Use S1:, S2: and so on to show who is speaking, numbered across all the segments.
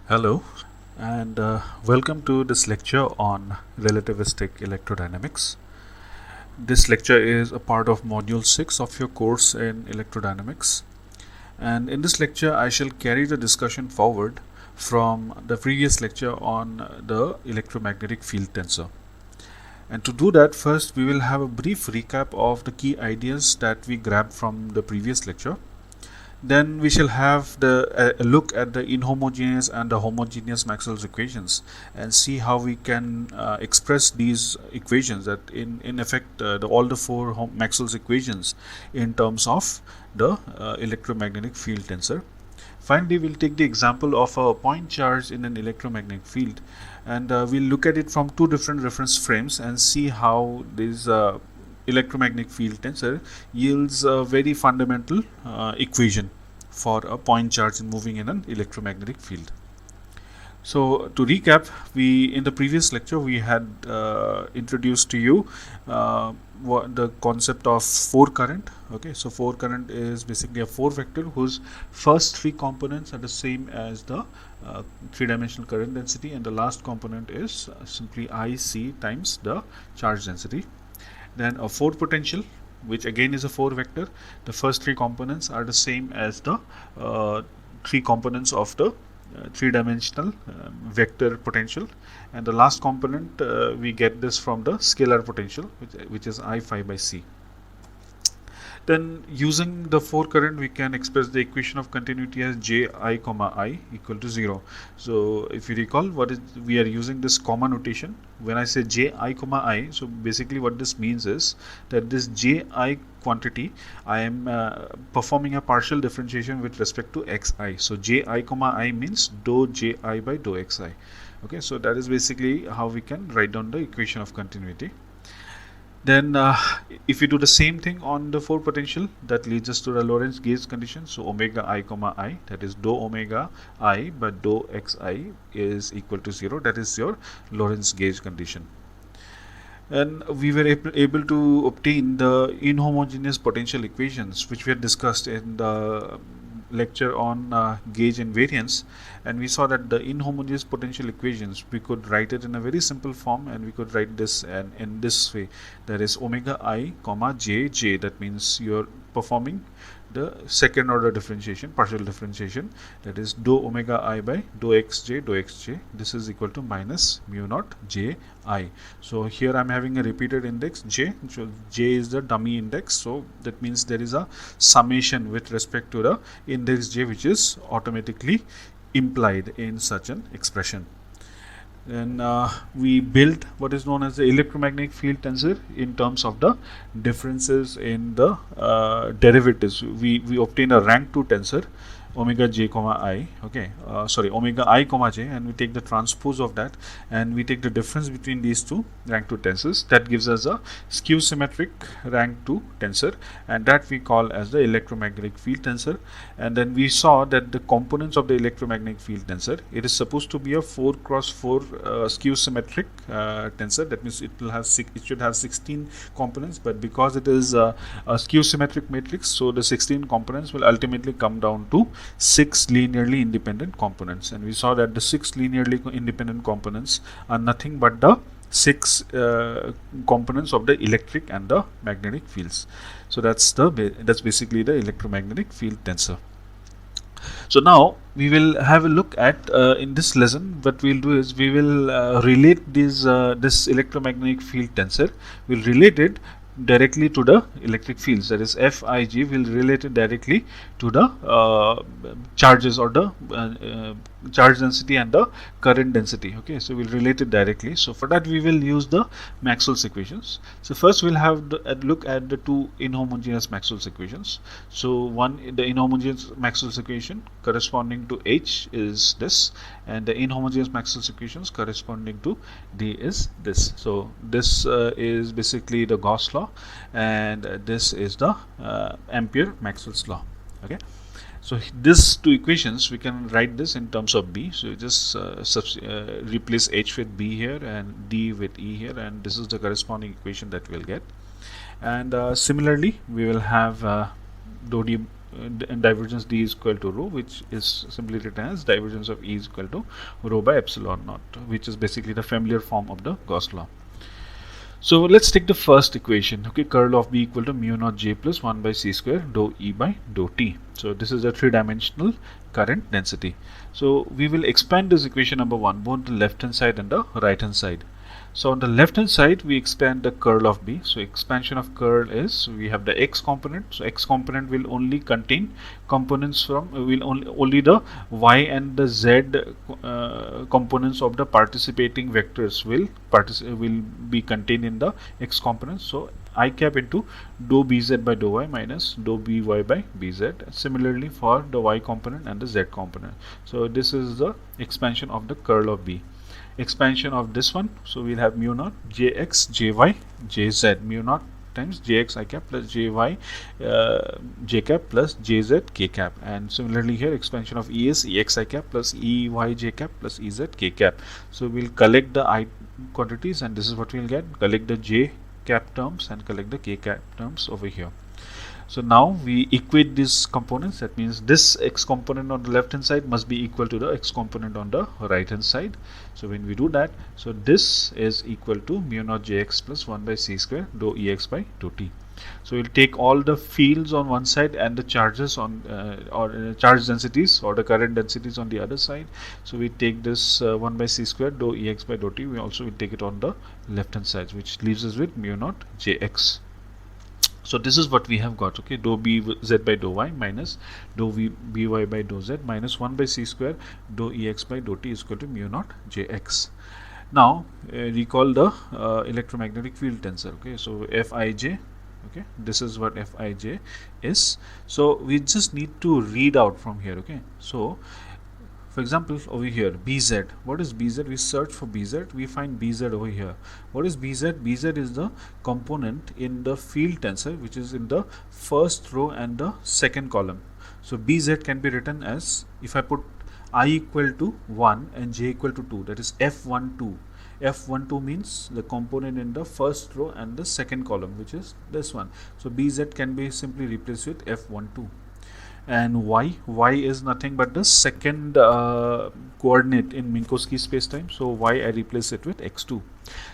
S1: Hello and welcome to this lecture on relativistic electrodynamics. This lecture is a part of module 6 of your course in electrodynamics, and in this lecture I shall carry the discussion forward from the previous lecture on the electromagnetic field tensor. And to do that, first we will have a brief recap of the key ideas that we grabbed from the previous lecture. Then we shall have a look at the inhomogeneous and the homogeneous Maxwell's equations and see how we can express these equations, that in effect all the four Maxwell's equations in terms of the electromagnetic field tensor. Finally, we'll take the example of a point charge in an electromagnetic field, and we'll look at it from two different reference frames and see how this electromagnetic field tensor yields a very fundamental equation for a point charge moving in an electromagnetic field. So to recap, in the previous lecture we had introduced to you the concept of four current. Okay, so four current is basically a four vector whose first three components are the same as the three-dimensional current density, and the last component is simply IC times the charge density. Then a four potential, which again is a four vector. The first three components are the same as the three components of the three-dimensional vector potential, and the last component we get this from the scalar potential, which is I phi by C. Then using the four current we can express the equation of continuity as Ji comma I equal to 0. So if you recall, we are using this comma notation when I say Ji comma I. So basically what this means is that this Ji quantity I am performing a partial differentiation with respect to xi. So Ji comma I means dou Ji by dou xi. Okay, so that is basically how we can write down the equation of continuity. Then if we do the same thing on the four potential, that leads us to the Lorentz gauge condition. So omega I comma I, that is dou omega I but dou xi is equal to 0. That is your Lorentz gauge condition. And we were able to obtain the inhomogeneous potential equations, which we had discussed in the lecture on gauge invariance, and we saw that the inhomogeneous potential equations, we could write it in a very simple form, and we could write this in this way, that is omega I comma j. That means you're performing the second order differentiation, partial differentiation, that is dou omega I by dou xj. This is equal to minus mu naught ji. So here I'm having a repeated index j. So j is the dummy index, so that means there is a summation with respect to the index j, which is automatically implied in such an expression. And we built what is known as the electromagnetic field tensor in terms of the differences in the derivatives. We obtain a rank 2 tensor omega j comma I, omega I comma j, and we take the transpose of that and we take the difference between these two rank 2 tensors. That gives us a skew symmetric rank 2 tensor, and that we call as the electromagnetic field tensor. And then we saw that the components of the electromagnetic field tensor, it is supposed to be a 4 cross 4 skew symmetric tensor. That means it should have 16 components, but because it is a skew symmetric matrix, so the 16 components will ultimately come down to 6 linearly independent components. And we saw that the 6 linearly independent components are nothing but the 6 components of the electric and the magnetic fields. So that's basically the electromagnetic field tensor. So now we will have a look at in this lesson, what we'll do is we will relate this electromagnetic field tensor. We'll relate it directly to the electric fields, that is Fig will relate it directly to the charges, or the charge density and the current density. Okay, so we'll relate it directly. So for that we will use the Maxwell's equations. So first we'll have a look at the two inhomogeneous Maxwell's equations. So the inhomogeneous Maxwell's equation corresponding to H is this, and the inhomogeneous Maxwell's equations corresponding to D is this. So this is basically the Gauss law, and this is the Ampere-Maxwell's law. Okay, so these two equations we can write this in terms of B. So just replace H with B here and D with E here, and this is the corresponding equation that we'll get. And similarly we will have dou d divergence D is equal to rho, which is simply written as divergence of E is equal to rho by epsilon naught, which is basically the familiar form of the Gauss law. So let's take the first equation. Okay, curl of B equal to mu naught J plus 1 by C square dou E by dou T. So this is a three-dimensional current density. So we will expand this equation number 1, both the left hand side and the right hand side. So on the left hand side we expand the curl of B. So expansion of curl is, we have the x component. So x component will only contain components from only the y and the z components of the participating vectors will be contained in the x component. So I cap into dou bz by dou y minus dou by bz. Similarly for the y component and the z component. So this is the expansion of the curl of B. Expansion of this one, so we'll have mu naught jx jy jz, mu naught times jx I cap plus jy j cap plus jz k cap. And similarly here expansion of E is ex I cap plus ey j cap plus ez k cap. So we'll collect the I quantities and this is what we'll get, collect the j cap terms and collect the k cap terms over here. So now we equate these components. That means this x component on the left hand side must be equal to the x component on the right hand side. So when we do that, so this is equal to mu naught jx plus 1 by c square dou ex by dou t. So we'll take all the fields on one side and the charges on charge densities or the current densities on the other side. So we take this 1 by c square dou ex by dou t. We also will take it on the left hand side, which leaves us with mu naught jx. So this is what we have got, okay, dou bz by dou y minus dou by dou z minus 1 by c square dou ex by dou t is equal to mu naught jx. Now recall the electromagnetic field tensor, okay, so Fij, okay, this is what Fij is. So we just need to read out from here, okay. So for example over here bz, what is bz? We search for bz, we find bz over here. What is bz? Bz is the component in the field tensor which is in the first row and the second column. So bz can be written as, if I put I equal to 1 and j equal to 2, that is f12. F12 means the component in the first row and the second column, which is this one. So bz can be simply replaced with f12. And y is nothing but the second coordinate in Minkowski spacetime. So y I replace it with x2.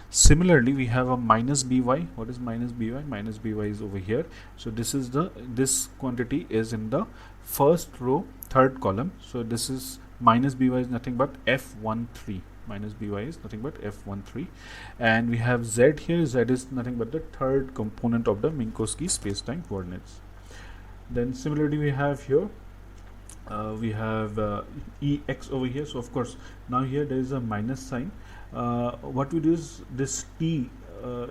S1: Similarly, we have a minus by. What is minus by? Minus by is over here. So this quantity is in the first row, third column. So this is minus by is nothing but f13. Minus by is nothing but f13. And we have z here. Z is nothing but the third component of the Minkowski spacetime coordinates. Then similarly we have here we have ex over here. So of course now here there is a minus sign. What we do is this t,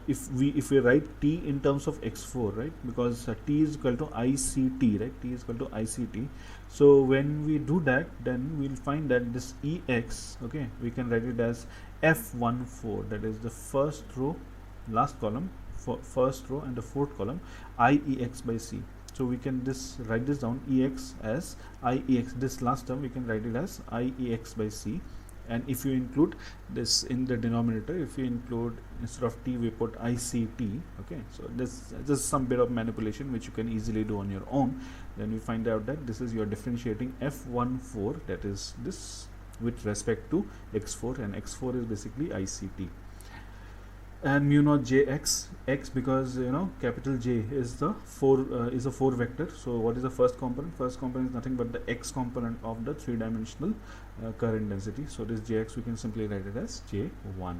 S1: if we write t in terms of x4, right, because t is equal to ICT, right, t is equal to ICT. So when we do that, then we'll find that this ex, okay, we can write it as f14, that is the first row, last column, first row and the fourth column, IEx by c. So we can write this down, ex as IEx, this last term we can write it as IEx by c. And if you include this in the denominator, if you include, instead of t we put ICT, okay, so this is some bit of manipulation which you can easily do on your own. Then we find out that this is your differentiating f14, that is this with respect to x4, and x4 is basically ICT. And mu naught jx, x, because you know capital J is the 4 vector. So what is the first component? First component is nothing but the x component of the three-dimensional current density. So this jx we can simply write it as j1.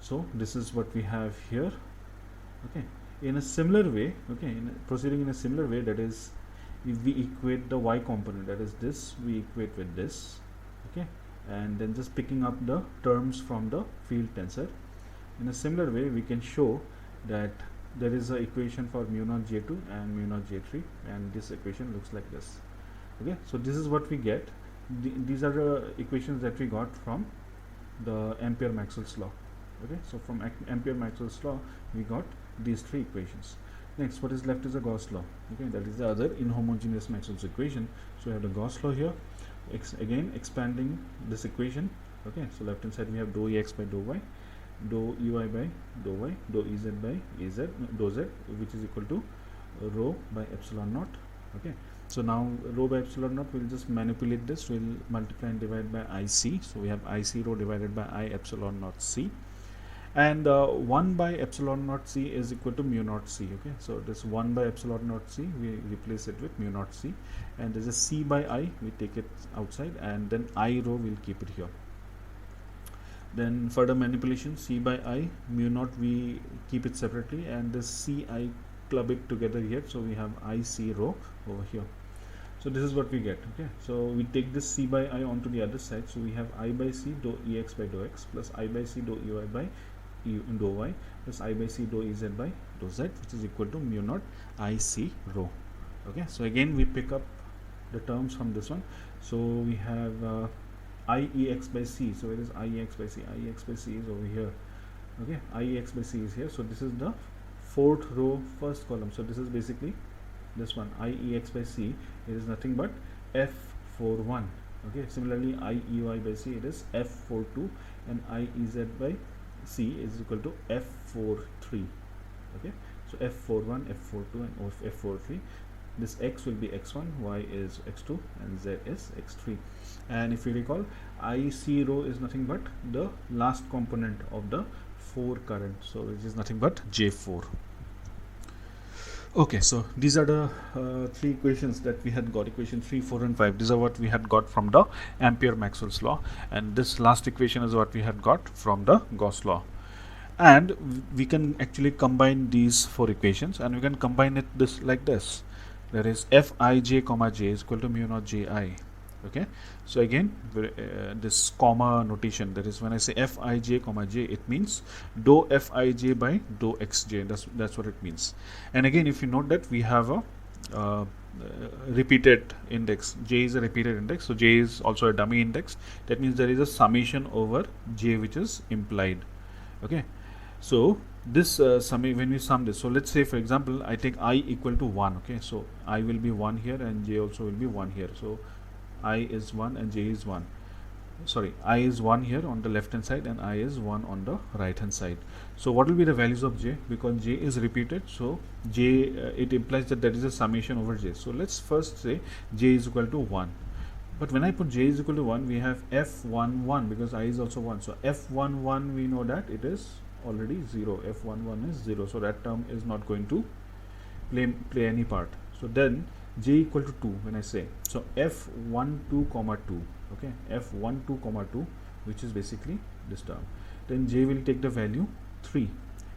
S1: So this is what we have here. Okay, in a similar way, okay, proceeding in a similar way, that is, if we equate the y component, that is this, we equate with this, okay, and then just picking up the terms from the field tensor. In a similar way, we can show that there is an equation for mu naught j2 and mu naught j3, and this equation looks like this. Okay, so this is what we get. These are the equations that we got from the Ampere-Maxwell's law. Okay, so from Ampere-Maxwell's law, we got these three equations. Next, what is left is a Gauss law. Okay, that is the other inhomogeneous Maxwell's equation. So we have the Gauss law here. Again, expanding this equation. Okay, so left hand side we have dou ex by dou y, dou ey by dou y, dou ez by dou z, which is equal to rho by epsilon naught Okay, so now rho by epsilon naught, we'll just manipulate this, we'll multiply and divide by IC. So we have IC rho divided by I epsilon naught C, and 1 by epsilon naught C is equal to mu naught C. Okay, so this 1 by epsilon naught C, we replace it with mu naught C, and there's a C by I, we take it outside, and then I rho we'll keep it here. Then further manipulation, C by I, mu naught we keep it separately, and this C I club it together here, so we have IC rho over here. So this is what we get. Okay, so we take this C by I onto the other side, so we have I by C dou Ex by dou X plus I by C dou Ey by dou Y plus I by C dou Ez by dou Z, which is equal to mu naught IC rho. Okay, so again we pick up the terms from this one, so we have IEX by C, so it is IEX by C, IEX by C is over here. Okay, IEX by C is here, so this is the fourth row, first column, so this is basically this one, IEX by C, it is nothing but F41. Okay, similarly IEY by C, it is F42, and IEZ by C is equal to F43. Okay, so F41, F42, and F43. This X will be X1, Y is X2, and Z is X3. And if you recall, IC rho is nothing but the last component of the 4 current, so which is nothing but J4. Okay, so these are the 3 equations that we had got, equation 3, 4 and 5. These are what we had got from the Ampere-Maxwell's law, and this last equation is what we had got from the Gauss law. And we can actually combine these 4 equations, and we can combine it this like this. There is Fij comma j is equal to mu naught ji. Okay, so again this comma notation, that is when I say Fij comma j, it means dou Fij by dou xj. That's what it means. And again, if you note that we have a repeated index, j is a repeated index, so j is also a dummy index. That means there is a summation over j which is implied. Okay, so this when we sum this, so let's say for example I take I equal to 1. Okay, so I will be 1 here and j also will be 1 here, so I is 1 and j is 1. Sorry, I is 1 here on the left hand side and I is 1 on the right hand side. So what will be the values of j? Because j is repeated, so j it implies that there is a summation over j. So let's first say j is equal to 1. But when I put j is equal to 1, we have f11 because I is also 1. So f11 we know that it is already 0. f11 is 0. So that term is not going to play any part. So then j equal to 2 when I say. So f12 comma 2. Okay, f12 comma 2, which is basically this term. Then j will take the value 3.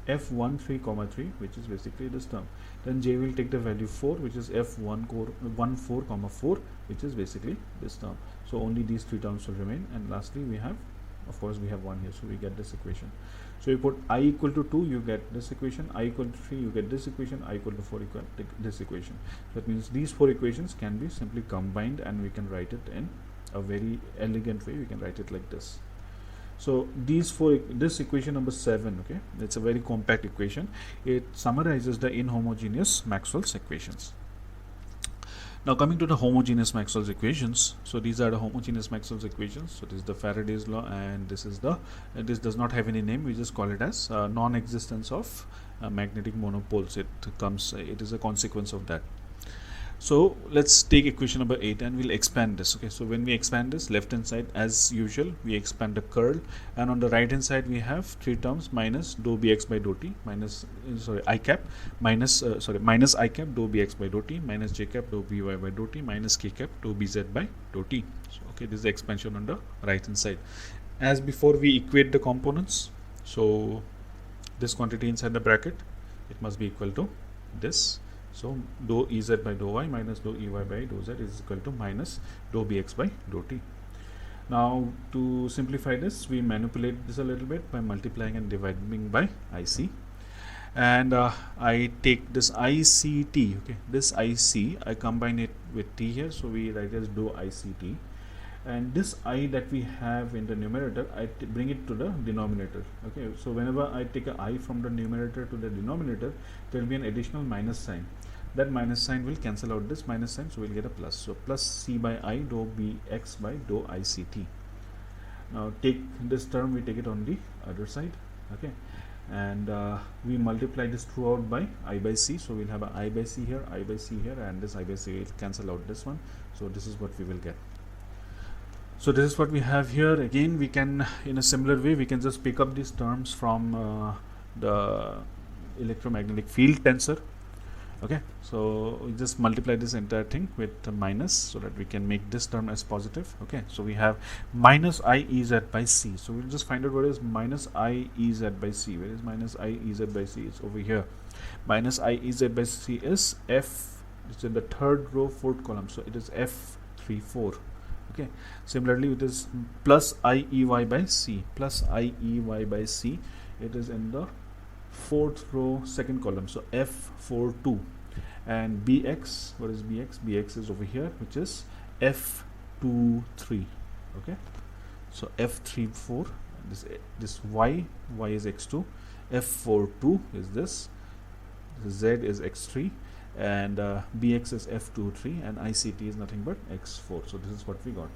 S1: f13 comma 3, which is basically this term. Then j will take the value 4, which is f14 comma 4, which is basically this term. So only these 3 terms will remain, and lastly we have, of course we have 1 here, so we get this equation. So you put I equal to 2, you get this equation, I equal to 3, you get this equation, I equal to 4, you get this equation. So that means these 4 equations can be simply combined, and we can write it in a very elegant way. We can write it like this. So this equation number 7, okay, it's a very compact equation. It summarizes the inhomogeneous Maxwell's equations. Now coming to the homogeneous Maxwell's equations, so these are the homogeneous Maxwell's equations. So this is the Faraday's law, and this is the this does not have any name. We just call it as non-existence of magnetic monopoles. It is a consequence of that. So let's take equation number 8 and we'll expand this. Okay, so when we expand this, left hand side as usual we expand the curl, and on the right hand side we have 3 terms minus dou bx by dou t minus I cap minus minus I cap dou bx by dou t minus j cap dou by by dou t minus k cap dou bz by dou t. So, okay, this is the expansion on the right hand side. As before, we equate the components. So this quantity inside the bracket, it must be equal to this. So dou Ez by dou y minus dou Ey by dou z is equal to minus dou bx by dou t. Now to simplify this, we manipulate this a little bit by multiplying and dividing by IC, and I take this ICT, okay, this IC, I combine it with t here, so we write as dou ICT, and this I that we have in the numerator, I bring it to the denominator. Okay, so whenever I take a I from the numerator to the denominator, there will be an additional minus sign. That minus sign will cancel out this minus sign, so we'll get a plus. So plus c by I dou bx by dou ICT. Now take this term, we take it on the other side. Okay, and we multiply this throughout by I by C. So we'll have a I by C here, I by C here, and this I by C will cancel out this one. So this is what we will get. So this is what we have here. Again, we can, in a similar way, we can just pick up these terms from the electromagnetic field tensor. Okay, so we just multiply this entire thing with a minus so that we can make this term as positive. Okay, so we have minus I Ez by C. So we'll just find out what is minus I Ez by C. Where is minus I Ez by C? It's over here. Minus I Ez by C is F, it's in the third row, fourth column. So it is F34. Okay, similarly it is plus IEY by C, plus IEY by C. It is in the fourth row, second column. So F42. And BX, what is BX? BX is over here, which is F23. Okay, so F34, this Y is X2, F42 is this Z is X3, and BX is F23, and ICT is nothing but X4. So this is what we got.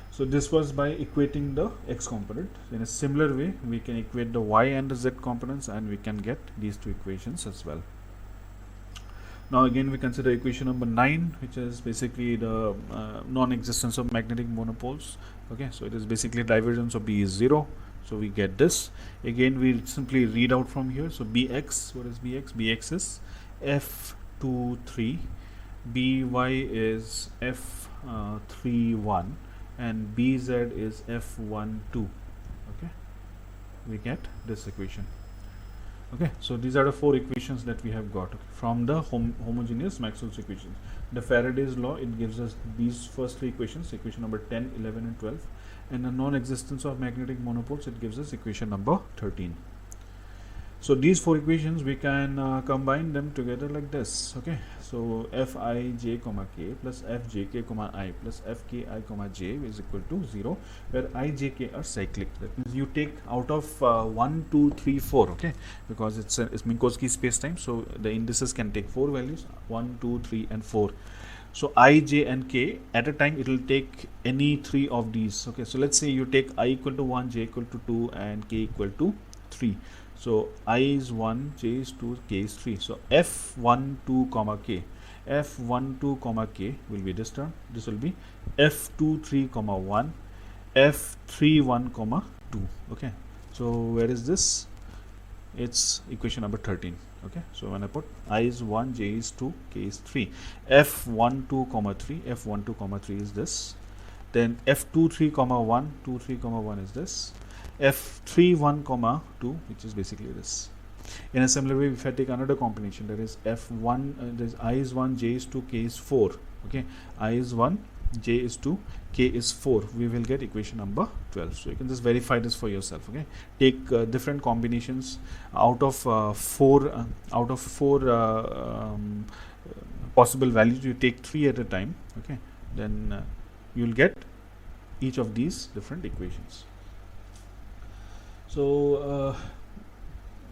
S1: So this was by equating the X component. In a similar way, we can equate the Y and the Z components, and we can get these two equations as well. Now again, we consider equation number 9, which is basically the non-existence of magnetic monopoles. Okay, so it is basically divergence of B is 0. So we get this. Again, we simply read out from here. So Bx, what is Bx? Bx is F23, By is F31, and Bz is F12. Okay, we get this equation. Okay, so these are the four equations that we have got from the homogeneous Maxwell's equations. The Faraday's law, it gives us these first three equations, equation number 10, 11 and 12, and the non-existence of magnetic monopoles, it gives us equation number 13. So these four equations, we can combine them together like this. Okay, so Fij comma k plus Fjk comma I plus Fki comma j is equal to 0, where I, j, k are cyclic. That means you take out of 1, 2, 3, 4. Okay, because it's Minkowski space-time, so the indices can take 4 values, 1, 2, 3 and 4. So I, j and k, at a time it will take any 3 of these. Okay, so let's say you take I equal to 1, j equal to 2 and k equal to 3. So I is 1, j is 2, k is 3. So F12 comma k, F12 comma k will be this term. This will be F23 comma 1, F31 comma 2. Okay, so where is this? It's equation number 13. Okay, so when I put I is 1, j is 2, k is 3, F12 comma 3, F12 comma 3 is this. Then F23 comma 1, 23 comma 1 is this. F31 comma 2, which is basically this. In a similar way, if I take another combination, that is F1, there is I is 1, j is 2, k is 4. Okay, I is 1, j is 2, k is 4. We will get equation number 12. So you can just verify this for yourself. Okay, take different combinations out of four possible values. You take 3 at a time. Okay, then you will get each of these different equations. So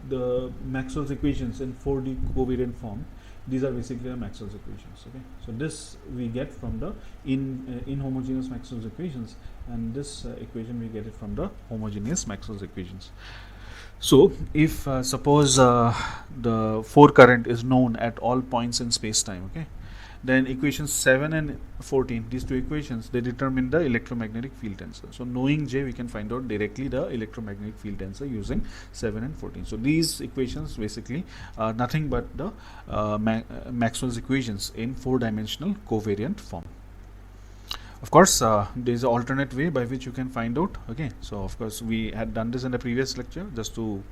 S1: the Maxwell's equations in 4D covariant form, these are basically the Maxwell's equations. Okay, so this we get from the inhomogeneous Maxwell's equations, and this equation we get it from the homogeneous Maxwell's equations. So if suppose the 4 current is known at all points in space-time, okay, then equations 7 and 14, these two equations, they determine the electromagnetic field tensor. So knowing J, we can find out directly the electromagnetic field tensor using 7 and 14. So these equations basically are nothing but the Maxwell's equations in 4-dimensional covariant form. Of course, there is an alternate way by which you can find out. Okay, so of course we had done this in the previous lecture. Just to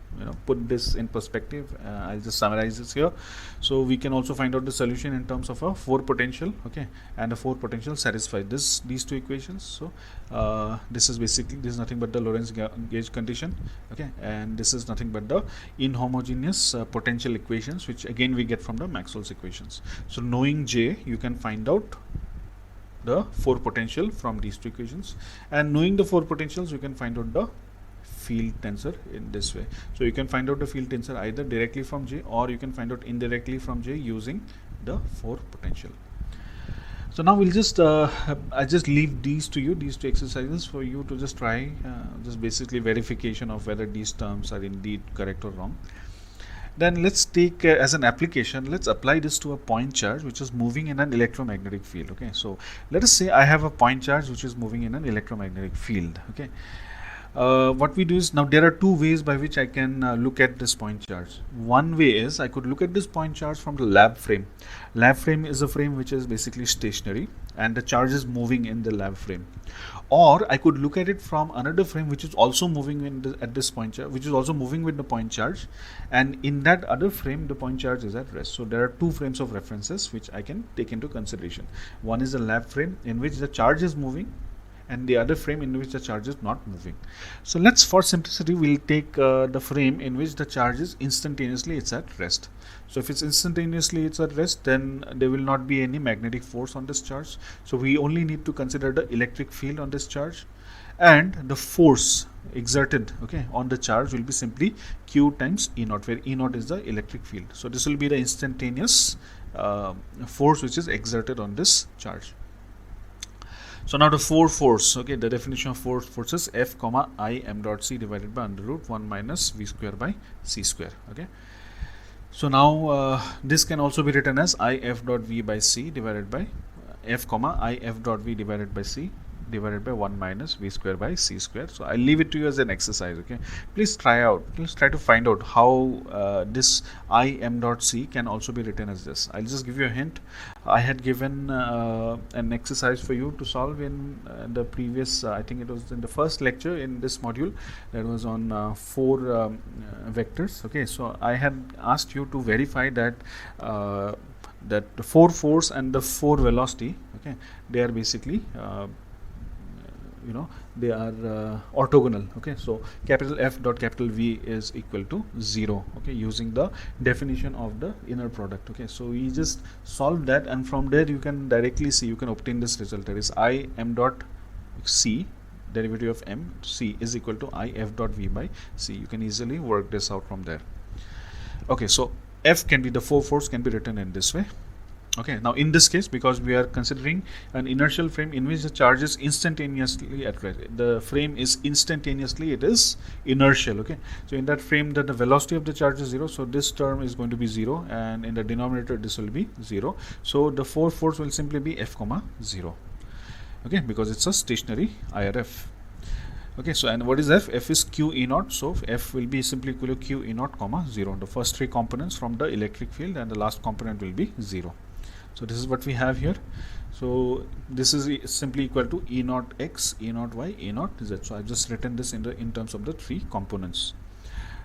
S1: put this in perspective, I'll just summarize this here. So we can also find out the solution in terms of a 4 potential. Okay, and a 4 potential satisfy these two equations. So this is nothing but the Lorentz gauge condition. Okay, and this is nothing but the inhomogeneous potential equations, which again we get from the Maxwell's equations. So knowing J, you can find out the 4 potential from these two equations, and knowing the 4 potentials, you can find out the field tensor in this way. So you can find out the field tensor either directly from J, or you can find out indirectly from J using the 4 potential. So now we'll just I just leave these to you, these two exercises for you to just try, just basically verification of whether these terms are indeed correct or wrong. Then let's take as an application, let's apply this to a point charge which is moving in an electromagnetic field. Okay, so let us say I have a point charge which is moving in an electromagnetic field. Okay, what we do is, now there are two ways by which I can look at this point charge. One way is I could look at this point charge from the lab frame. Lab frame is a frame which is basically stationary and the charge is moving in the lab frame. Or I could look at it from another frame which is also moving at this point charge, which is also moving with the point charge, and in that other frame the point charge is at rest. So there are two frames of references which I can take into consideration. One is the lab frame in which the charge is moving, and the other frame in which the charge is not moving. So let's, for simplicity, we'll take the frame in which the charge is instantaneously it's at rest. So if it's instantaneously it's at rest, then there will not be any magnetic force on this charge. So we only need to consider the electric field on this charge, and the force exerted, okay, on the charge will be simply Q times E naught, where E naught is the electric field. So this will be the instantaneous force which is exerted on this charge. So now the force, okay, the definition of force is F comma I m dot c divided by under root 1 minus v square by c square. Okay. So now this can also be written as I f dot v by c divided by F comma I f dot v divided by c divided by 1 minus v square by c square. So I'll leave it to you as an exercise. Okay, please try to find out how this I m dot c can also be written as this. I'll just give you a hint. I had given an exercise for you to solve in the previous, I think it was in the first lecture in this module, that was on 4 vectors. Okay, so I had asked you to verify that that the 4 force and the 4 velocity, okay, they are basically they are orthogonal. Okay, so capital F dot capital V is equal to 0, okay, using the definition of the inner product. Okay, so we just solve that, and from there you can directly see, you can obtain this result, that is I m dot c, derivative of m c, is equal to I f dot v by c. You can easily work this out from there. Okay, so F can be, the 4 force can be written in this way. Okay, now in this case, because we are considering an inertial frame in which the charge is instantaneously at rest, the frame is instantaneously, it is inertial. Okay, so in that frame that the velocity of the charge is 0, so this term is going to be 0, and in the denominator this will be 0. So the 4 force will simply be F comma 0. Okay, because it's a stationary IRF. Okay, so and what is F? F is Q E naught, so F will be simply equal to Q E naught comma 0. The first 3 components from the electric field, and the last component will be 0. So this is what we have here. So this is simply equal to E naught x, E naught y, E naught z. So I've just written this in terms of the 3 components.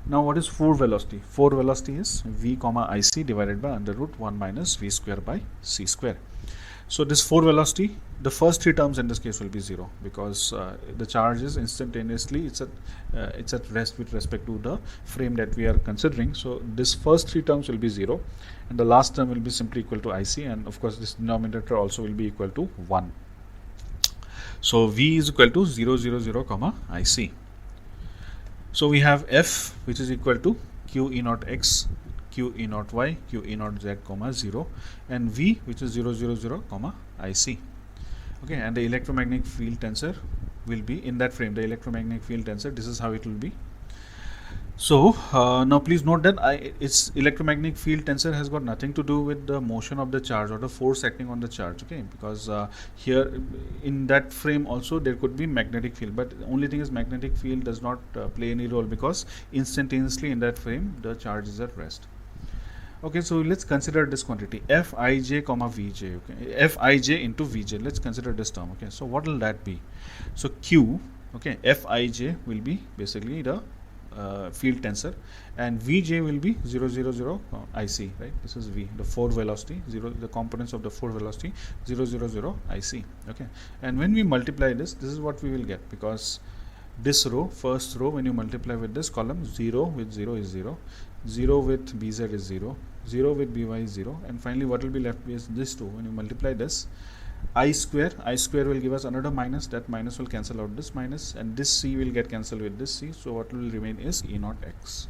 S1: Now what is 4 velocity? 4 velocity is v comma ic divided by under root 1 minus v square by c square. So this 4 velocity, the first 3 terms in this case will be 0, because the charge is instantaneously, it's at rest with respect to the frame that we are considering. So this first 3 terms will be 0, and the last term will be simply equal to ic, and of course this denominator also will be equal to 1. So v is equal to 0 0 0 comma ic. So we have F, which is equal to Q E naught x, Q E naught y, Q E naught z comma 0, and V, which is 0 0 0 comma ic. Okay, and the electromagnetic field tensor will be in that frame. The electromagnetic field tensor, this is how it will be. So now please note that its electromagnetic field tensor has got nothing to do with the motion of the charge or the force acting on the charge. Okay, because here in that frame also there could be magnetic field, but the only thing is magnetic field does not play any role, because instantaneously in that frame the charge is at rest. Okay, so let's consider this quantity Fij comma Vj. Okay, Fij into Vj. Let's consider this term. Okay, so what will that be? So Q, okay, Fij will be basically the field tensor, and Vj will be 0 0 0 ic, right? This is V, the 4 velocity, 0, the components of the 4 velocity, 0 0 0 ic. Okay, and when we multiply this is what we will get, because this row, first row, when you multiply with this column, 0 with 0 is 0, 0 with bz is 0, 0 with by is 0, and finally what will be left is this 2. When you multiply this, I square will give us another minus, that minus will cancel out this minus, and this c will get cancelled with this c, so what will remain is E naught x.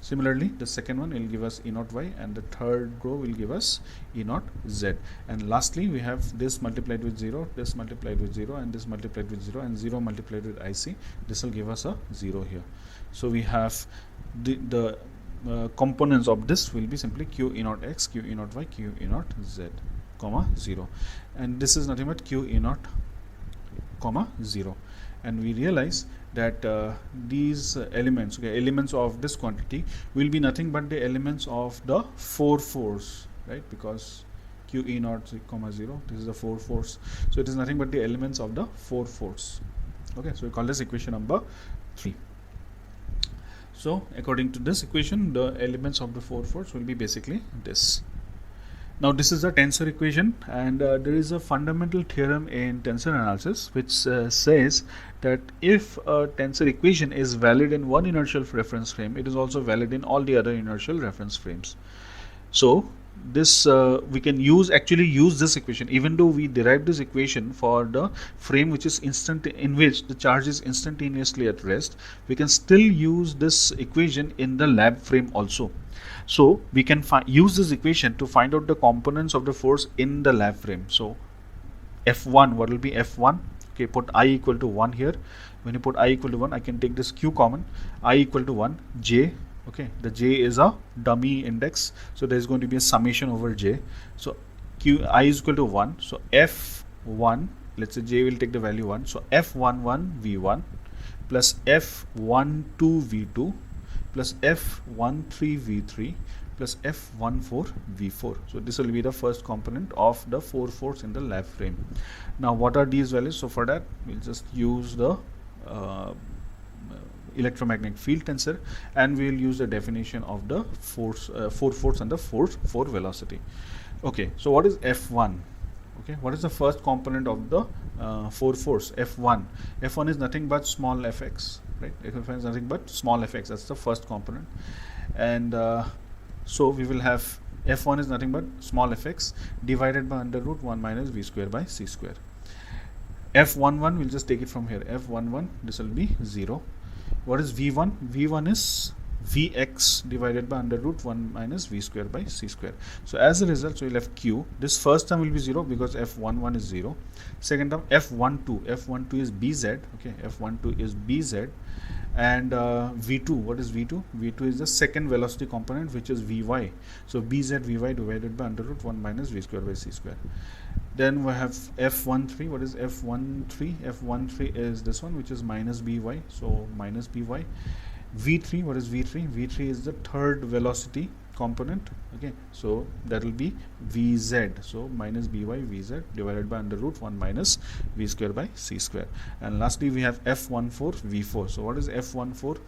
S1: Similarly, the second one will give us E naught y, and the third row will give us E naught z. And lastly, we have this multiplied with 0, this multiplied with 0, and this multiplied with 0, and 0 multiplied with IC. This will give us a 0 here. So we have the components of this will be simply q E naught x, q E naught y, q E naught z, comma 0. And this is nothing but q E naught, comma 0. And we realize that these elements, elements of this quantity will be nothing but the elements of the 4 force, right? Because q E naught, comma 0, this is the 4 force. So it is nothing but the elements of the 4 force. Okay, so we call this equation number 3. So according to this equation, the elements of the 4 force will be basically this. Now this is a tensor equation, and there is a fundamental theorem in tensor analysis which says that if a tensor equation is valid in one inertial reference frame, it is also valid in all the other inertial reference frames. So this we can actually use this equation, even though we derived this equation for the frame which is in which the charge is instantaneously at rest. We can still use this equation in the lab frame also. So we can use this equation to find out the components of the force in the lab frame. So F1, what will be F1? Okay, put I equal to 1 here. When you put I equal to 1, I can take this Q common. I equal to 1, J. Okay, the J is a dummy index, so there is going to be a summation over J. So I is equal to 1. So F1, let's say J will take the value 1. So F11 V1 plus F12 V2 plus F13 V3 plus F14 V4. So this will be the first component of the 4 force in the lab frame. Now what are these values? So for that, we'll just use the electromagnetic field tensor, and we will use the definition of the force, 4 force and the force 4 velocity. Okay, so what is F1? Okay, what is the first component of the 4 force? F1. F1 is nothing but small fx, right? F1 is nothing but small fx. That's the first component. And so we will have F1 is nothing but small fx divided by under root 1 minus v square by c square. F11, we'll just take it from here. F11, this will be 0. What is V1? V1 is Vx divided by under root 1 minus v square by c square. So as a result, so we'll have q. This first term will be 0 because F11 is 0. Second term, F12. F12 is Bz. Okay, F12 is Bz. And V2, what is V2? V2 is the second velocity component, which is Vy. So Bz Vy divided by under root 1 minus v square by c square. Then we have F13. What is F13? F13 is this one, which is minus By. So minus By. V3, what is V3? V3 is the third velocity component. Okay, so that will be Vz. So minus By Vz divided by under root 1 minus v square by c square. And lastly, we have F14 V4. So what is F14?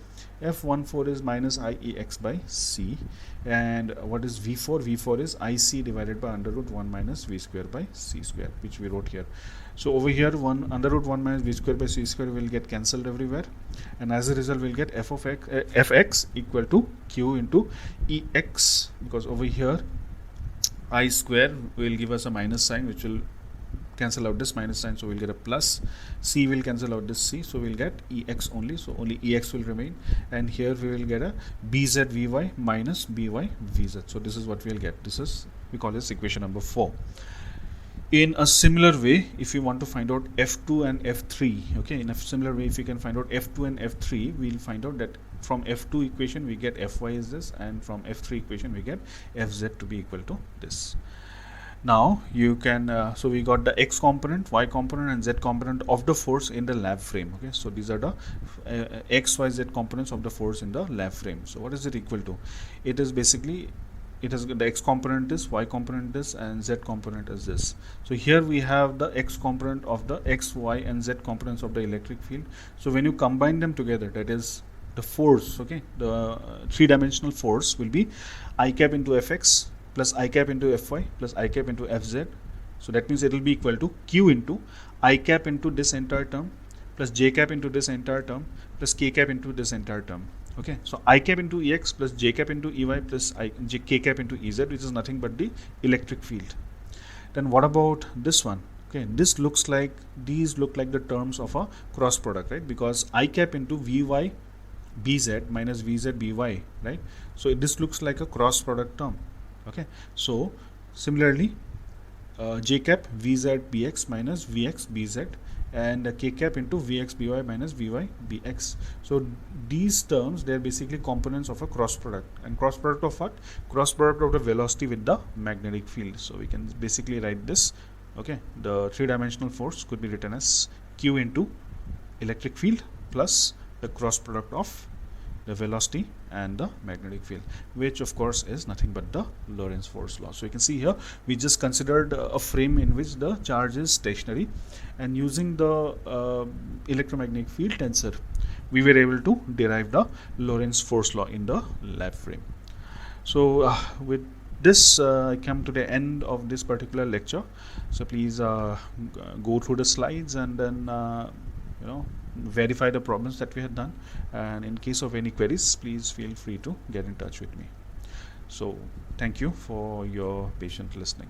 S1: F14 is minus Iex by c. And what is V4? V4 is Ic divided by under root 1 minus v square by c square, which we wrote here. So over here, under root 1 minus v square by c square will get cancelled everywhere, and as a result, we'll get fx equal to q into ex, because over here I square will give us a minus sign, which will cancel out this minus sign, so we'll get a plus. C will cancel out this c, so we'll get ex only, so only ex will remain, and here we will get a bz vy minus by vz. So this is what we'll get. This is, we call this equation number 4. In a similar way, if you want to find out F2 and F3, okay, in a similar way, if you can find out F2 and F3, we'll find out that from F2 equation we get Fy is this, and from F3 equation we get Fz to be equal to this. Now you can, so we got the x component, y component and z component of the force in the lab frame. Okay, so these are the x, y, z components of the force in the lab frame. So what is it equal to? It is basically, it has the x component is, y component is, and z component is this. So here we have the x component of the x, y, and z components of the electric field. So when you combine them together, that is the force, okay, the three-dimensional force will be I cap into fx plus I cap into fy plus I cap into fz. So that means it will be equal to q into I cap into this entire term plus j cap into this entire term plus k cap into this entire term. Okay, so I cap into ex plus j cap into ey plus k cap into ez, which is nothing but the electric field. Then what about this one? Okay, this looks like, these look like the terms of a cross product, right? Because I cap into vy bz minus vz by, right? So this looks like a cross product term. Okay, so similarly j cap vz bx minus vx bz and k cap into vx by minus vy bx. So these terms, they are basically components of a cross product. And cross product of what? Cross product of the velocity with the magnetic field. So we can basically write this. Okay, the three-dimensional force could be written as q into electric field plus the cross product of the velocity and the magnetic field, which of course is nothing but the Lorentz force law. So you can see here we just considered a frame in which the charge is stationary, and using the electromagnetic field tensor we were able to derive the Lorentz force law in the lab frame. So with this I come to the end of this particular lecture. So please go through the slides and then verify the problems that we had done, and in case of any queries, please feel free to get in touch with me. So thank you for your patient listening.